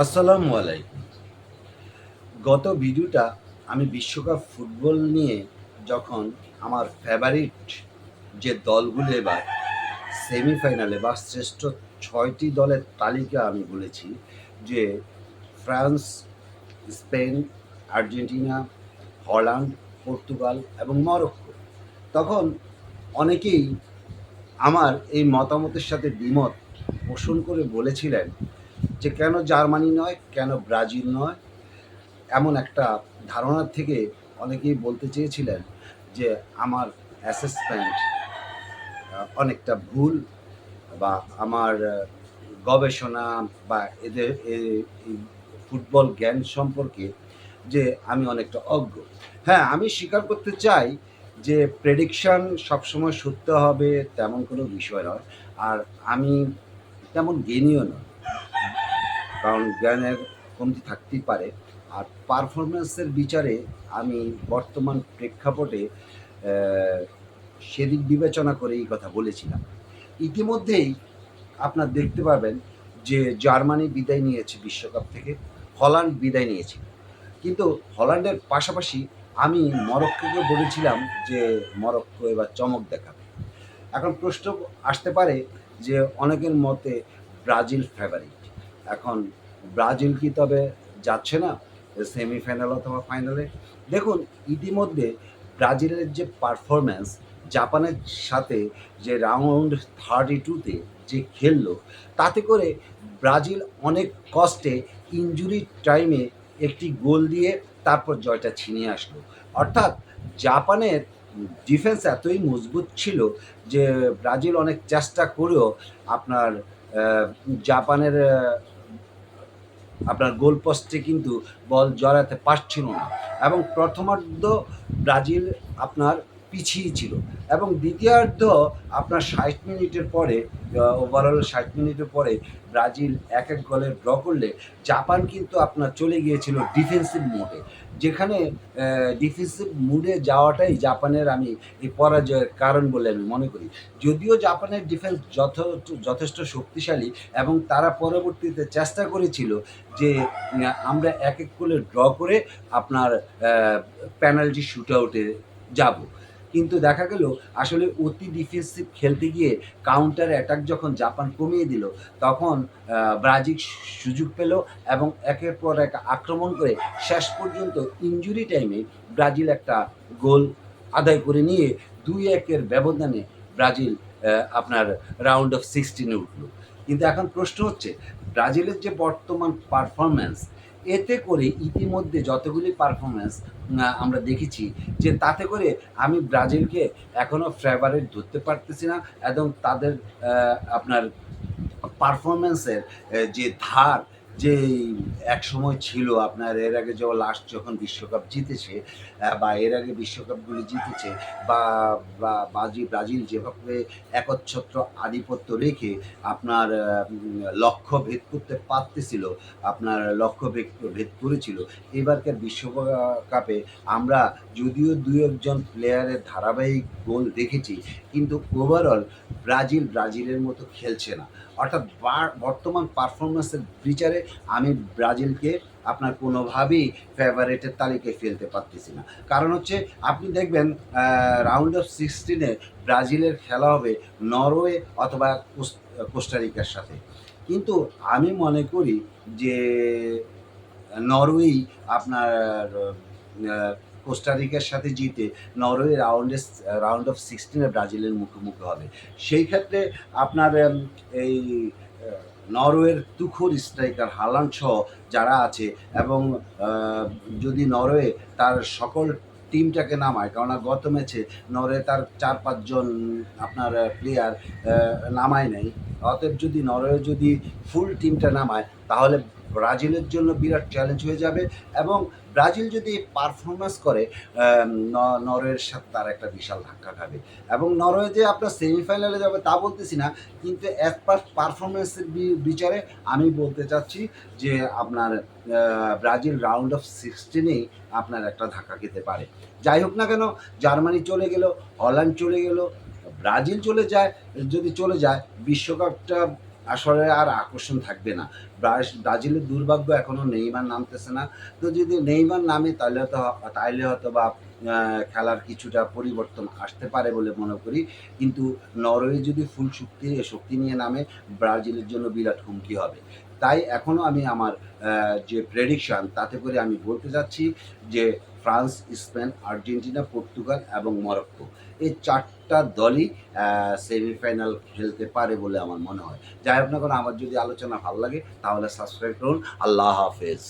আসসালামু আলাইকুম। গত ভিডিওটা আমি বিশ্বকাপ ফুটবল নিয়ে যখন আমার ফেভারিট যে দলগুলো এবার সেমিফাইনালে বা শ্রেষ্ঠ ৬টি দলের তালিকা আমি বলেছি যে France, Spain, Argentina, Holland, Portugal এবং মরক্কো। তখন অনেকেই আমার এই মতামতের সাথে দ্বিমত পোষণ করে বলেছিলেন যে কেন জার্মানি নয়, কেন ব্রাজিল নয়? এমন একটা ধারণা থেকে অনেকেই বলতে চেয়েছিলেন যে আমার অ্যাসেসমেন্ট অনেকটা ভুল বা আমার গবেষণা বা এই ফুটবল জ্ঞান সম্পর্কে যে আমি অনেকটা অজ্ঞ। হ্যাঁ, আমি স্বীকার করতে চাই যে প্রেডিকশন সবসময় সত্য হবে তেমন কোনো বিষয় নয়। আর আমি তেমন জ্ঞানীও নই। কারণ জ্ঞানের কমতি থাকতেই পারে। আর পারফরম্যান্সের বিচারে আমি বর্তমান প্রেক্ষাপটে সেদিক বিবেচনা করে এই কথা বলেছিলাম। ইতিমধ্যেই আপনার দেখতে পাবেন যে জার্মানি বিদায় নিয়েছে বিশ্বকাপ থেকে, হল্যান্ড বিদায় নিয়েছে। কিন্তু হল্যান্ডের পাশাপাশি আমি মরক্কোকে বলেছিলাম যে মরক্কো এবার চমক দেখাবে। এখন প্রশ্ন আসতে পারে যে অনেকের মতে ব্রাজিল ফেভারিট। এখন ব্রাজিল কি তবে যাচ্ছে না সেমিফাইনাল অথবা ফাইনালে? দেখুন, ইতিমধ্যে ব্রাজিলের যে পারফরম্যান্স জাপানের সাথে যে রাউন্ড 32-তে যে খেললো, তাতে করে ব্রাজিল অনেক কষ্টে ইনজুরি টাইমে একটি গোল দিয়ে তারপর জয়টা ছিনিয়ে আসলো। অর্থাৎ জাপানের ডিফেন্স এতই মজবুত ছিল যে ব্রাজিল অনেক চেষ্টা করেও আপনার জাপানের আপনার গোল পোস্টে কিন্তু বল জড়াতে পারছিল না এবং প্রথমার্ধ ব্রাজিল আপনার পিছিয়ে ছিল এবং দ্বিতীয়ার্ধ আপনার ৬০ মিনিটের পরে ওভারঅল ৬০ মিনিটের পরে ব্রাজিল ১-১ গোলে ড্র করলে জাপান কিন্তু আপনার চলে গিয়েছিল ডিফেন্সিভ মোডে। যেখানে ডিফেন্সিভ মুডে যাওয়াটাই জাপানের আমি এই পরাজয়ের কারণ বলে আমি মনে করি। যদিও জাপানের ডিফেন্স যথেষ্ট শক্তিশালী এবং তারা পরবর্তীতে চেষ্টা করেছিল যে আমরা ১-১ গোলে ড্র করে আপনার পেনাল্টি শুটআউটে যাব। কিন্তু দেখা গেল আসলে অতি ডিফেন্সিভ খেলতে গিয়ে কাউন্টার অ্যাটাক যখন জাপান কমিয়ে দিল, তখন ব্রাজিল সুযোগ পেল এবং একের পর এক আক্রমণ করে শেষ পর্যন্ত ইনজুরি টাইমে ব্রাজিল একটা গোল আদায় করে নিয়ে ২-১ এর ব্যবধানে ব্রাজিল আপনার রাউন্ড অফ 16 এ উঠল। কিন্তু এখন প্রশ্ন হচ্ছে ব্রাজিলের যে বর্তমান পারফরম্যান্স, এতে করে ইতিমধ্যে যতগুলি পারফরম্যান্স আমরা দেখেছি যে তাতে করে আমি ব্রাজিলকে এখনও ফেভারিট ধরতে পারতেছি না এবং তাদের আপনার পারফরম্যান্সের যে ধার যে একসময় ছিল আপনার এর আগে লাস্ট যখন বিশ্বকাপ জিতেছে বা এর আগে বিশ্বকাপগুলি জিতেছে বা ব্রাজিল যেভাবে একচ্ছত্র আধিপত্য রেখে আপনার লক্ষ্য ভেদ করতে পারতেছিল, আপনার লক্ষ্য ভেদ করেছিল। এবারকার বিশ্বকাপে আমরা যদিও ২-১ জন প্লেয়ারের ধারাবাহিক গোল দেখেছি, কিন্তু ওভারঅল ব্রাজিলের মতো খেলছে না। অর্থাৎ বর্তমান পারফরমেন্সের বিচারে আমি ব্রাজিলকে আপনার কোনোভাবেই ফেভারিটের তালিকায় ফেলতে পারতেছি না। কারণ হচ্ছে আপনি দেখবেন রাউন্ড অফ 16-এ ব্রাজিলের খেলা হবে নরওয়ে অথবা কোস্টারিকার সাথে। কিন্তু আমি মনে করি যে নরওয়েই আপনার কোস্টারিকার সাথে জিতে নরওয়ে রাউন্ড অফ 16-এ ব্রাজিলের মুখোমুখি হবে। সেই ক্ষেত্রে আপনার এই নরওয়ের তুখোড় স্ট্রাইকার হালান্ড সহ যারা আছে এবং যদি নরওয়ে তার সকল টিমটাকে নামায়, কেননা গত ম্যাচে নরওয়ে তার ৪-৫ জন আপনার প্লেয়ার নামায় নাই। অতএব যদি নরওয়ে যদি ফুল টিমটা নামায় তাহলে ব্রাজিলের জন্য বিরাট চ্যালেঞ্জ হয়ে যাবে এবং ব্রাজিল যদি পারফরমেন্স করে নরওয়ের সাথে তার একটা বিশাল ধাক্কা খাবে এবং নরওয়ে যে আপনার সেমিফাইনালে যাবে তা বলতেছি না, কিন্তু অ্যাজ পার পারফরমেন্সের বিচারে আমি বলতে চাচ্ছি যে আপনার ব্রাজিল রাউন্ড অফ 16-এই আপনার একটা ধাক্কা খেতে পারে। যাই হোক না কেন, জার্মানি চলে গেল, হল্যান্ড চলে গেল, ব্রাজিল চলে যায়, যদি চলে যায় বিশ্বকাপটা আসলে আর আকর্ষণ থাকবে না। ব্রাজিলের দুর্ভাগ্য এখনো নেইমার নামতেছে না। তো যদি নেইমার নামে তাইলে হয়তোবা খেলার কিছুটা পরিবর্তন আসতে পারে বলে মনে করি। কিন্তু নরওয়ে যদি ফুল শক্তি নিয়ে নামে, ব্রাজিলের জন্য বিরাট হুমকি হবে। তাই এখনো আমি আমার যে প্রেডিকশন তাতে করে আমি বলতে চাচ্ছি যে ফ্রান্স, স্পেন, আর্জেন্টিনা, পর্তুগাল এবং মরক্কো এই ৪ টা দলই সেমিফাইনাল খেলতে পারে বলে আমার মনে হয়। যাই হোক না কেন, আমার যদি আলোচনা ভাল লাগে তাহলে সাবস্ক্রাইব করুন। আল্লাহ হাফেজ।